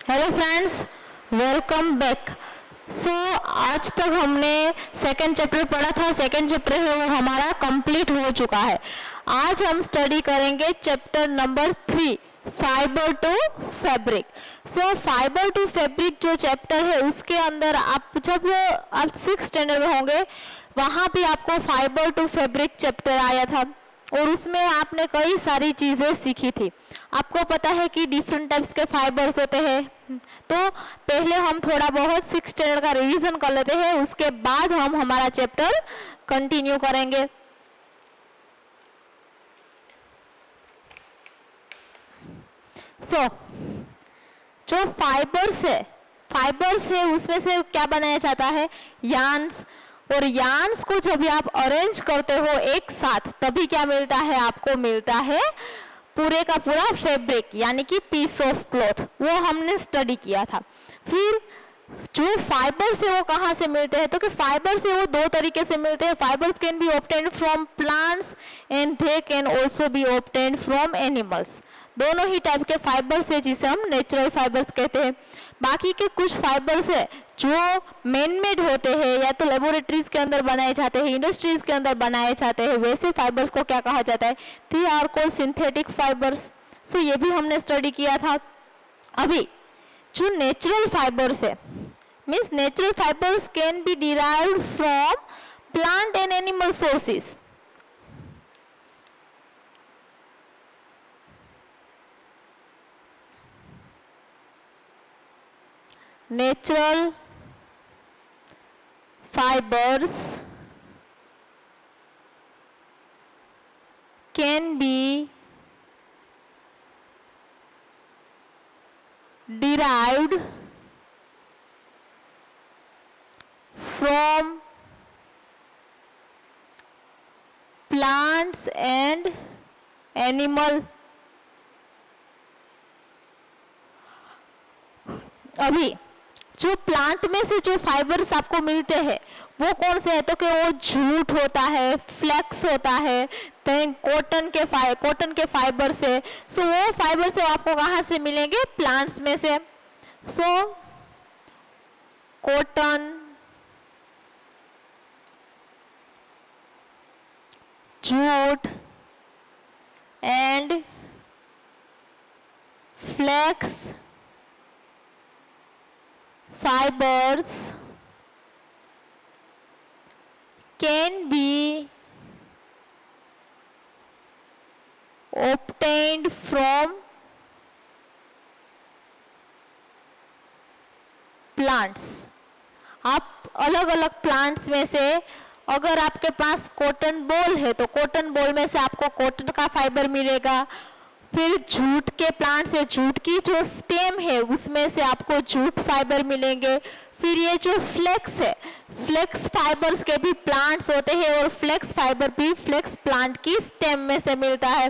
Hello friends, welcome back. आज तक हमने सेकंड चैप्टर पढ़ा था। सेकंड चैप्टर है वो हमारा कंप्लीट हो चुका है। आज हम स्टडी करेंगे chapter number 3, fibre to fabric. Fibre to fabric जो चैप्टर है उसके अंदर जब आप 6th स्टैंडर्ड में होंगे वहां भी आपको फाइबर टू फैब्रिक चैप्टर आया था और उसमें आपने कई सारी चीजें सीखी थी। आपको पता है कि डिफरेंट टाइप्स के फाइबर्स होते हैं। तो पहले हम थोड़ा बहुत 6th स्टैंडर्ड का रिवीजन कर लेते हैं, उसके बाद हम हमारा चैप्टर कंटिन्यू करेंगे। जो फाइबर्स है उसमें से क्या बनाया जाता है? यार्न्स। और यार्न्स को जब आप अरेंज करते हो एक साथ तभी क्या मिलता है? आपको मिलता है पूरे का पूरा फैब्रिक, यानी कि पीस ऑफ क्लॉथ। वो हमने स्टडी किया था। फिर जो फाइबर्स है वो कहाँ से मिलते हैं? तो कि फाइबर्स है वो दो तरीके से मिलते हैं। Fibres can be obtained from plants and they can also be obtained from animals. दोनों ही टाइप के फाइबर्स है जिसे हम नेचुरल फाइबर्स कहते हैं। बाकी के कुछ फाइबर्स है जो मैन मेड होते हैं, या तो लेबोरेटरीज के अंदर बनाए जाते हैं, इंडस्ट्रीज के अंदर बनाए जाते हैं। वैसे फाइबर्स को क्या कहा जाता है? They are called synthetic fibres. ये भी हमने स्टडी किया था। अभी जो नेचुरल फाइबर्स है, means natural fibres can be derived from plant and animal sources. Natural fibers can be derived from plants and animal। अभी जो प्लांट में से जो फाइबर्स आपको मिलते हैं वो कौन से है? तो कि वो जूट होता है, फ्लेक्स होता है, कॉटन के फाइबर से। वो फाइबर से आपको कहाँ से मिलेंगे? प्लांट्स में से। Cotton, jute and flax fibers can be obtained from plants। आप अलग अलग प्लांट्स में से, अगर आपके पास कॉटन बॉल है तो कॉटन बॉल में से आपको कॉटन का फाइबर मिलेगा। फिर जूट के प्लांट से जूट की जो स्टेम है उसमें से आपको जूट फाइबर मिलेंगे। फिर ये जो फ्लेक्स है, फ्लेक्स फाइबर्स के भी प्लांट्स होते हैं और फ्लेक्स फाइबर भी फ्लेक्स प्लांट की स्टेम में से मिलता है।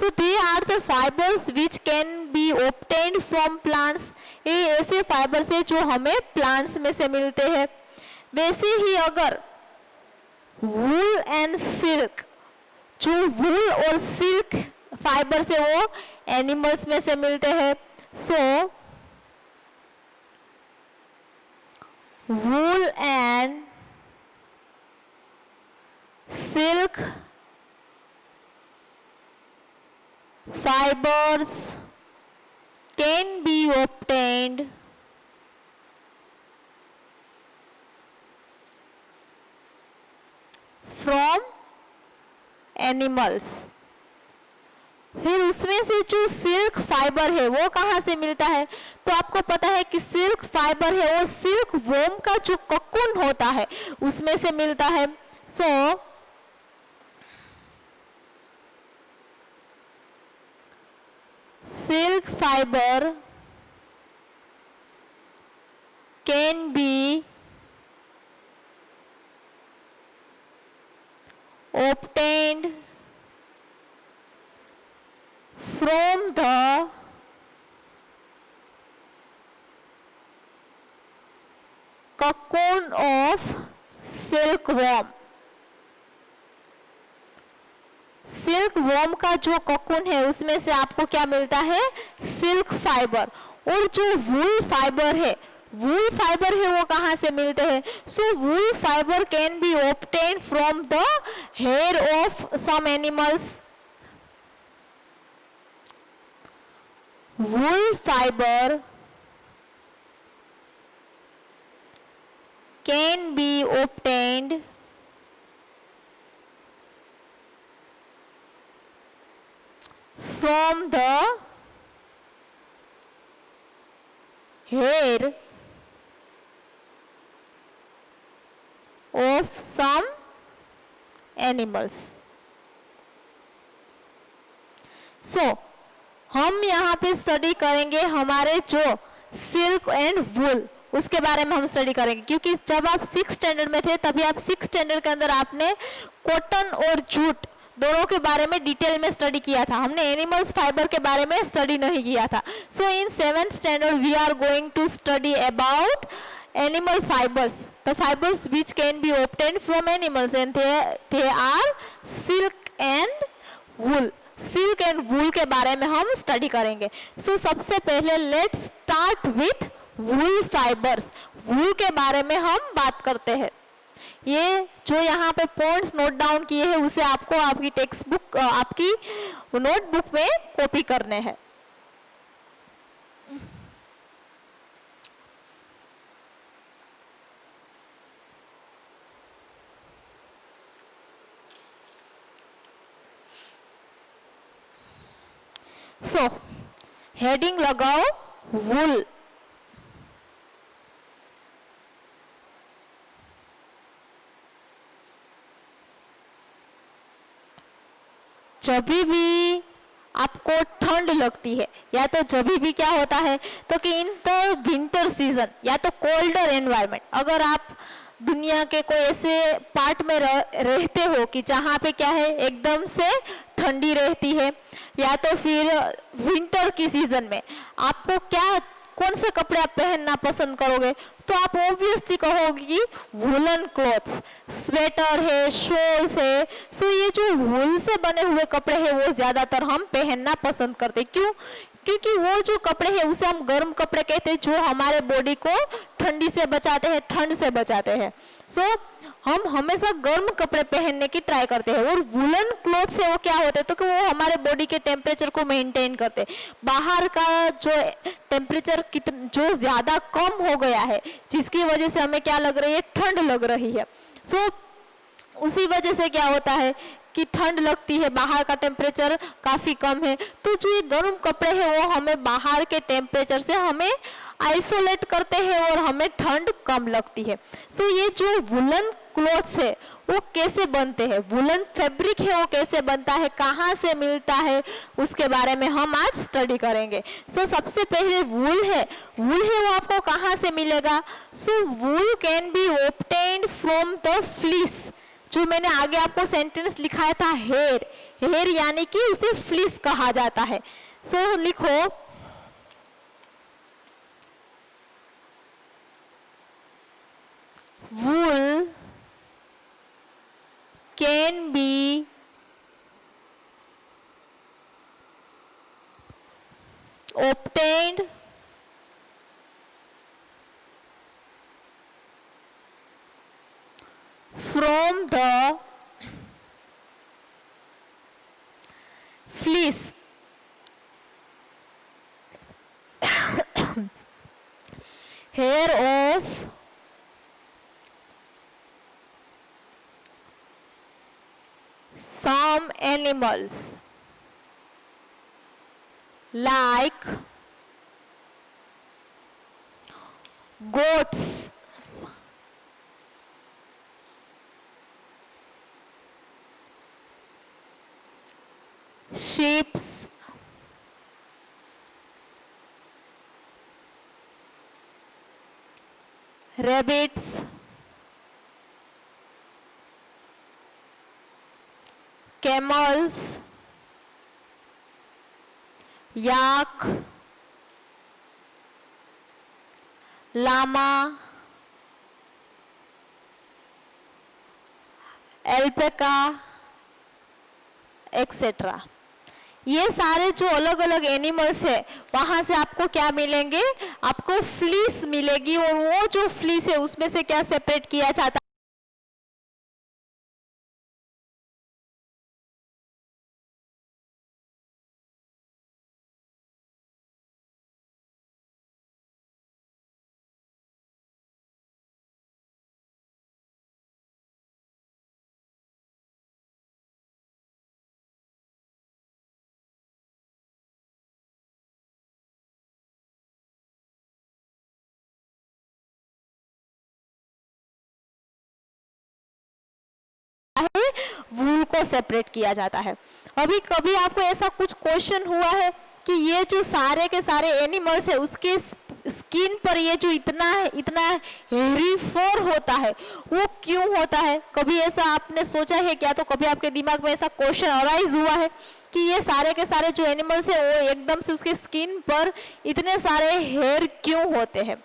They are the fibres which can be obtained from plants. ये ऐसे फाइबर्स है जो हमें प्लांट्स में से मिलते हैं। वैसे ही अगर वूल एंड सिल्क, जो वूल और सिल्क फाइबर से वो एनिमल्स में से मिलते हैं। Wool and silk fibres can be obtained from animals. फिर उसमें से जो सिल्क फाइबर है वो कहाँ से मिलता है? तो आपको पता है कि सिल्क फाइबर है वो सिल्क वॉर्म का जो ककून होता है उसमें से मिलता है। Silk fibre can B obtained from the cocoon of silkworm। Silk worm का जो ककून है उसमें से आपको क्या मिलता है? Silk fibre. और जो वूल फाइबर है, वूल फाइबर है वो कहाँ से मिलते हैं? So wool fibre can be obtain from the hair of some animals. Wool fibre can be obtained from the hair of some animals. So, हम यहाँ पे स्टडी करेंगे हमारे जो सिल्क एंड वूल, उसके बारे में हम स्टडी करेंगे, क्योंकि जब आप 6 स्टैंडर्ड में थे तभी आप 6 स्टैंडर्ड के अंदर आपने कॉटन और जूट दोनों के बारे में डिटेल में स्टडी किया था. हमने एनिमल्स फाइबर के बारे में स्टडी नहीं किया था. So in 7th standard we are going to study about animal fibers, the fibers which can be obtained from animals, and they are silk and wool. Silk and wool के बारे में हम स्टडी करेंगे. So सबसे पहले let's start with wool fibres. Wool के बारे में हम बात करते हैं. ये जो यहाँ पे पॉइंट्स नोट डाउन किए हैं उसे आपको आपकी टेक्स्ट बुक, आपकी नोटबुक में कॉपी करने हैं. सो हेडिंग लगाओ वूल. जब भी आपको ठंड लगती है या तो जब भी क्या होता है तो कि इन द विंटर सीजन या तो कोल्डर एनवायरनमेंट, अगर आप दुनिया के कोई ऐसे पार्ट में रहते हो कि जहाँ पे क्या है एकदम से ठंडी रहती है, या तो फिर विंटर की सीजन में आपको क्या कौन से कपड़े आप पहनना पसंद करोगे? तो आप ऑब्वियसली कहोगे कि वूलन क्लॉथ्स, स्वेटर है, शॉल्स है. सो ये जो वूल से बने हुए कपड़े हैं वो ज्यादातर हम पहनना पसंद करते. क्यों? क्योंकि वो जो कपड़े हैं उसे हम गर्म कपड़े कहते हैं, जो हमारे बॉडी को ठंडी से बचाते हैं, ठंड से बचाते हैं. सो हम हमेशा गर्म कपड़े पहनने की ट्राई करते हैं. और वूलन क्लॉथ से वो क्या होते हैं तो कि वो हमारे बॉडी के टेम्परेचर को मेंटेन करते हैं. बाहर का जो टेम्परेचर जो ज्यादा कम हो गया है जिसकी वजह से हमें क्या लग रही है? ठंड लग रही है. सो उसी वजह से क्या होता है कि ठंड लगती है, बाहर का टेम्परेचर काफी कम है, तो जो ये गर्म कपड़े हैं वो हमें बाहर के टेम्परेचर से हमें आइसोलेट करते हैं और हमें ठंड कम लगती है. सो ये जो वुलन क्लॉथ्स है वो कैसे बनते हैं, वुलन फैब्रिक है वो कैसे बनता है, कहाँ से मिलता है, उसके बारे में हम आज स्टडी करेंगे. सो सबसे पहले वूल है वो आपको कहाँ से मिलेगा? So wool can be obtained from the fleece. जो मैंने आगे आपको सेंटेंस लिखाया था हेयर, हेयर यानी कि उसे फ्लीस कहा जाता है. सो लिखो wool can be obtained from the fleece hair of some animals like goats, sheep, rabbits, camels, yak, llama, alpaca, etc. ये सारे जो अलग अलग एनिमल्स है वहां से आपको क्या मिलेंगे, आपको फ्लीस मिलेगी, और वो जो फ्लीस है उसमें से क्या सेपरेट किया जाता है, वूल को सेपरेट किया जाता है। अभी कभी आपको ऐसा कुछ क्वेश्चन हुआ है कि ये जो सारे के सारे एनिमल्स है उसके स्किन पर ये जो इतना हेयरी फर होता है वो क्यों होता है? कभी ऐसा आपने सोचा है क्या? तो कभी आपके दिमाग में ऐसा क्वेश्चन अराइज हुआ है कि ये सारे के सारे जो एनिमल्स है वो एकदम से उसके स्किन पर इतने सारे हेयर क्यों होते हैं?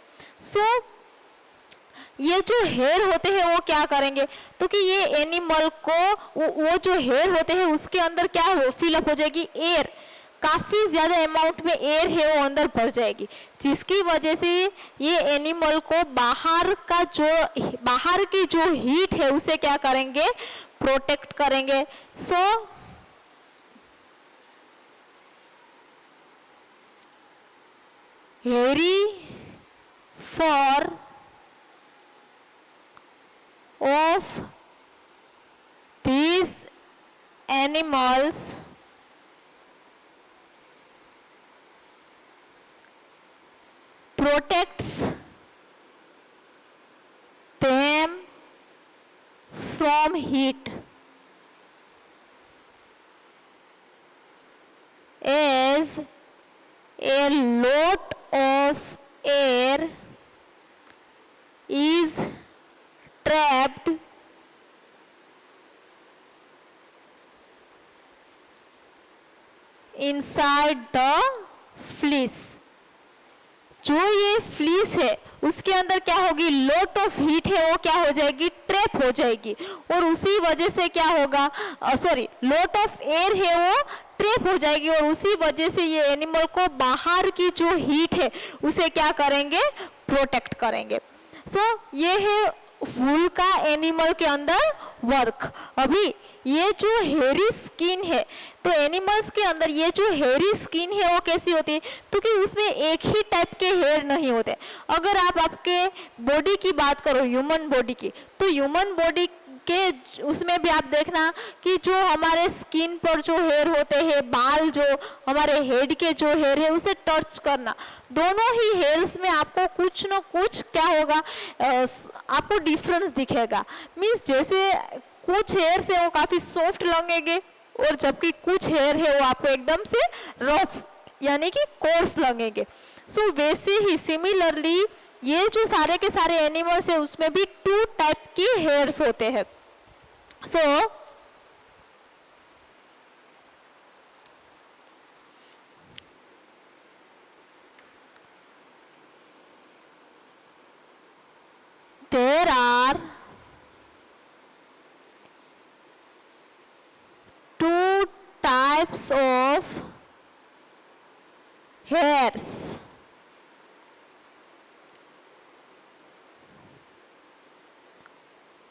ये जो हेयर होते हैं वो क्या करेंगे, तो कि ये एनिमल को वो जो हेयर होते हैं उसके अंदर क्या हो, फिलअप हो जाएगी एयर, काफी ज्यादा अमाउंट में एयर है वो अंदर भर जाएगी, जिसकी वजह से ये एनिमल को बाहर की जो हीट है उसे क्या करेंगे, प्रोटेक्ट करेंगे। Hairy fur of these animals protects them from heat as a lot of air is trapped inside the fleece। जो ये फ्लीस है उसके अंदर क्या होगी, लॉट ऑफ हीट है वो क्या हो जाएगी, ट्रैप हो जाएगी, और उसी वजह से क्या होगा, लॉट ऑफ एयर है वो ट्रैप हो जाएगी, और उसी वजह से ये एनिमल को बाहर की जो हीट है उसे क्या करेंगे, प्रोटेक्ट करेंगे। ये है वूल का एनिमल के अंदर वर्क। अभी ये जो हेयरी स्किन है, तो एनिमल्स के अंदर ये जो हेयरी स्किन है वो कैसी होती है, तो कि उसमें एक ही टाइप के हेयर नहीं होते। अगर आप आपके बॉडी की बात करो, ह्यूमन बॉडी की, तो ह्यूमन बॉडी के उसमें भी आप देखना कि जो हमारे स्किन पर जो हेयर होते हैं, बाल जो हमारे हेड के जो हेयर है उसे टच करना, दोनों ही हेयर्स में आपको कुछ न कुछ क्या होगा, आपको डिफरेंस दिखेगा। मीन्स जैसे कुछ हेयर से वो काफी सॉफ्ट लगेंगे, और जबकि कुछ हेयर है वो आपको एकदम से रफ यानी कि कोर्स लगेंगे। वैसे ही सिमिलरली ये जो सारे के सारे एनिमल्स है उसमें भी 2 टाइप के हेयर्स होते हैं। there are 2 types of hairs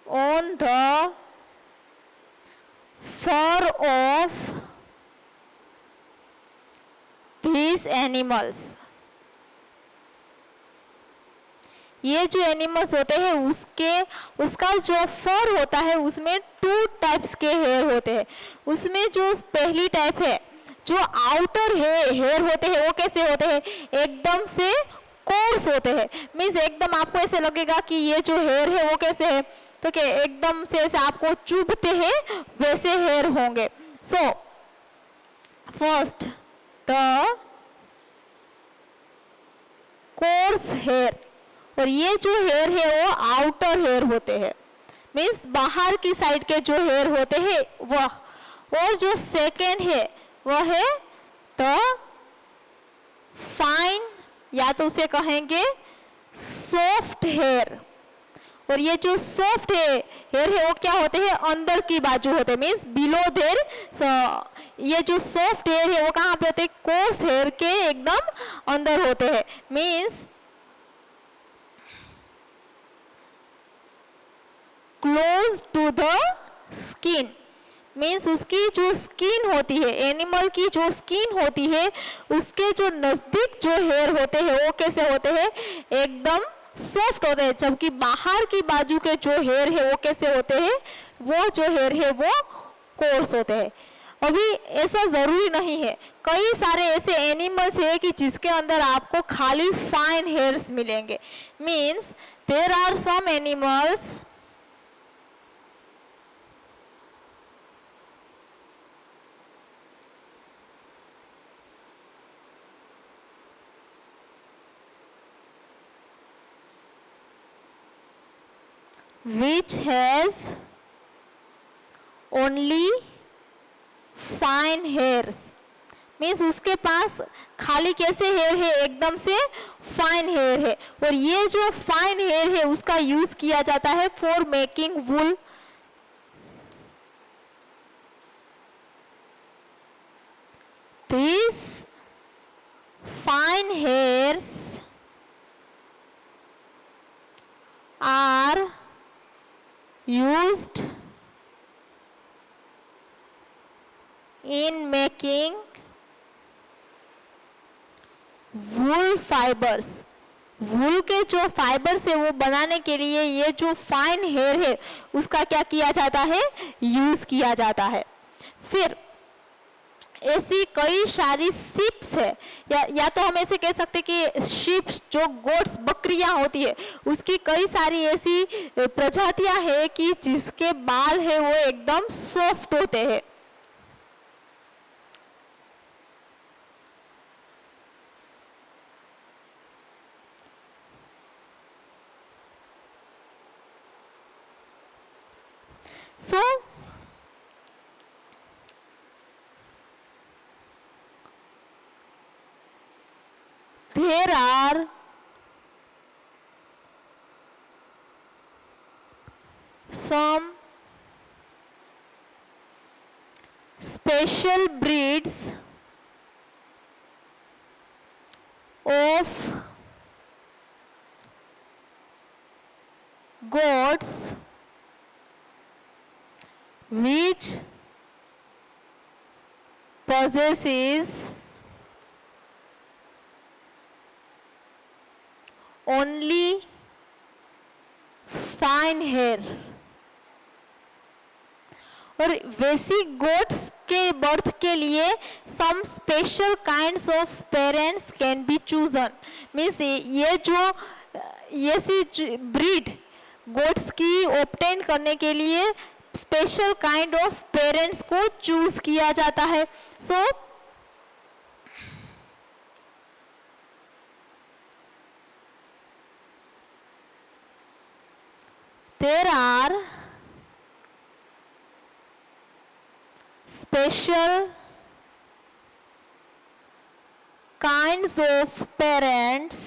on the fur of these animals। ये जो एनिमल्स होते हैं उसका जो फर होता है उसमें 2 टाइप्स के हेयर होते हैं। उसमें जो पहली टाइप है, जो आउटर हेयर होते हैं वो कैसे होते हैं, एकदम से कोर्स होते हैं। मीन्स एकदम आपको ऐसे लगेगा कि ये जो हेयर है वो कैसे है, तो कि एकदम से ऐसे आपको चुभते हैं वैसे हेयर होंगे। फर्स्ट द कोर्स हेयर, और ये जो हेयर है वो आउटर हेयर होते हैं, मीन्स बाहर की साइड के जो हेयर होते हैं वह। और जो सेकेंड है वह है द फाइन, या तो उसे कहेंगे सॉफ्ट हेयर। और ये जो सॉफ्ट हेयर है वो क्या होते हैं, अंदर की बाजू होते हैं, मीन्स बिलो देयर ये जो सॉफ्ट हेयर है वो कहाँ पे होते हैं? कोर्स हेयर के एकदम अंदर होते हैं। Means close to the skin. Means उसकी जो स्किन होती है, एनिमल की जो स्किन होती है, उसके जो नजदीक जो हेयर होते हैं वो कैसे होते हैं? एकदम सॉफ्ट होते हैं। जबकि बाहर की बाजू के जो हेयर है वो कैसे होते हैं? वो जो हेयर है वो कोर्स होते हैं। अभी ऐसा जरूरी नहीं है, कई सारे ऐसे एनिमल्स है कि जिसके अंदर आपको खाली फाइन हेयर्स मिलेंगे। Means there are some animals which has only fine hairs। Means उसके पास खाली कैसे हेयर है? एकदम से फाइन हेयर है। और ये जो फाइन हेयर है उसका यूज किया जाता है for making wool. These fine hairs are used in making wool fibres. Wool के जो फाइबर्स है वो बनाने के लिए ये जो फाइन हेयर है उसका क्या किया जाता है? यूज किया जाता है। फिर ऐसी कई सारी शिप्स है, या तो हम ऐसे कह सकते कि शिप्स जो गोट्स बकरियां होती है उसकी कई सारी ऐसी प्रजातियां है कि जिसके बाल है वो एकदम सॉफ्ट होते हैं। So there are some special breeds of goats which possesses only fine hair। और वैसी गोट्स के बर्थ के लिए some special kinds of parents can be chosen. Means ये जो ऐसी ब्रीड गोट्स की ऑब्टेन करने के लिए स्पेशल काइंड ऑफ पेरेंट्स को चूज किया जाता है। So there are special kinds of parents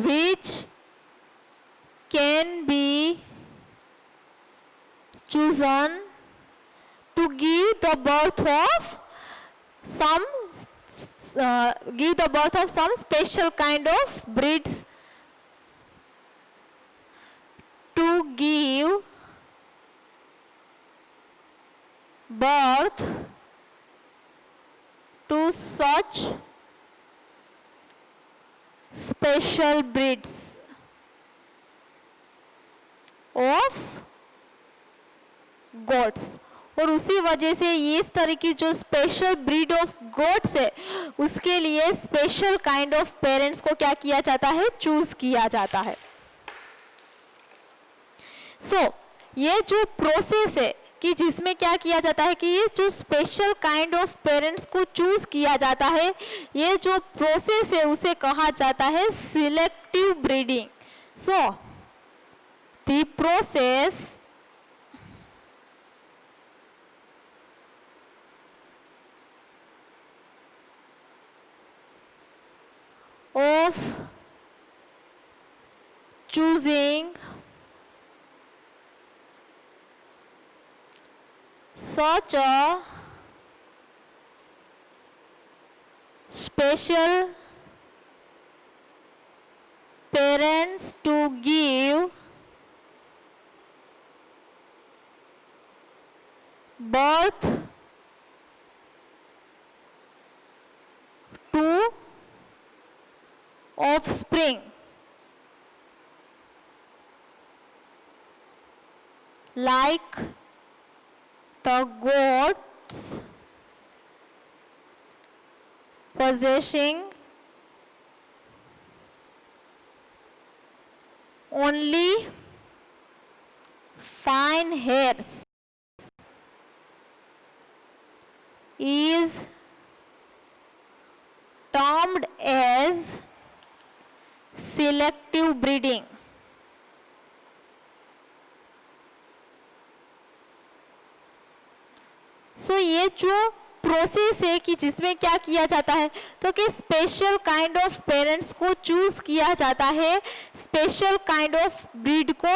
which can be chosen to give the birth of some special kind of breeds to give birth to such special breeds of goats। और उसी वजह से ये इस तरह की जो स्पेशल ब्रीड ऑफ गोट्स है उसके लिए स्पेशल काइंड ऑफ पेरेंट्स को क्या किया जाता है? चूज किया जाता है। ये जो प्रोसेस है कि जिसमें क्या किया जाता है कि ये जो स्पेशल काइंड ऑफ पेरेंट्स को चूज किया जाता है, ये जो प्रोसेस है उसे कहा जाता है selective breeding. The process of choosing such a special parents to give birth to offspring like the goats possessing only fine hairs is termed as selective breeding. सो ये जो प्रोसेस है कि जिसमें क्या किया जाता है तो कि स्पेशल काइंड ऑफ पेरेंट्स को चूज किया जाता है स्पेशल काइंड ऑफ ब्रीड को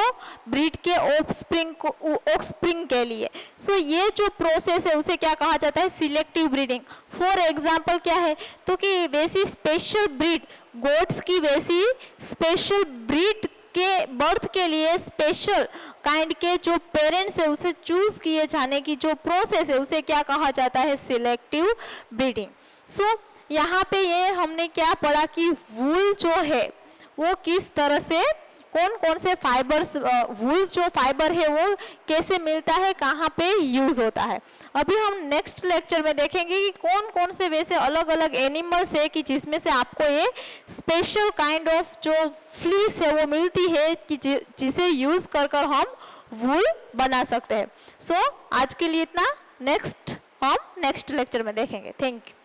ब्रीड के ऑफस्प्रिंग के लिए. सो ये जो प्रोसेस है उसे क्या कहा जाता है सिलेक्टिव ब्रीडिंग. फॉर एग्जांपल क्या है तो कि वैसी स्पेशल ब्रीड गोट्स की वैसी स्पेशल ब्रीड के बर्थ के लिए स्पेशल काइंड के जो पेरेंट्स है उसे चूज किए जाने की जो प्रोसेस है उसे क्या कहा जाता है सिलेक्टिव ब्रीडिंग. सो यहाँ पे ये हमने क्या पढ़ा कि वूल जो है वो किस तरह से कौन कौन से फाइबर्स वूल जो फाइबर है वो कैसे मिलता है कहाँ पे यूज होता है. अभी हम नेक्स्ट लेक्चर में देखेंगे कि कौन कौन से वैसे अलग अलग एनिमल्स है कि जिसमें से आपको ये स्पेशल काइंड ऑफ जो फ्लीस है वो मिलती है कि जिसे यूज कर हम वूल बना सकते हैं. सो आज के लिए इतना. हम नेक्स्ट लेक्चर में देखेंगे. Thank you.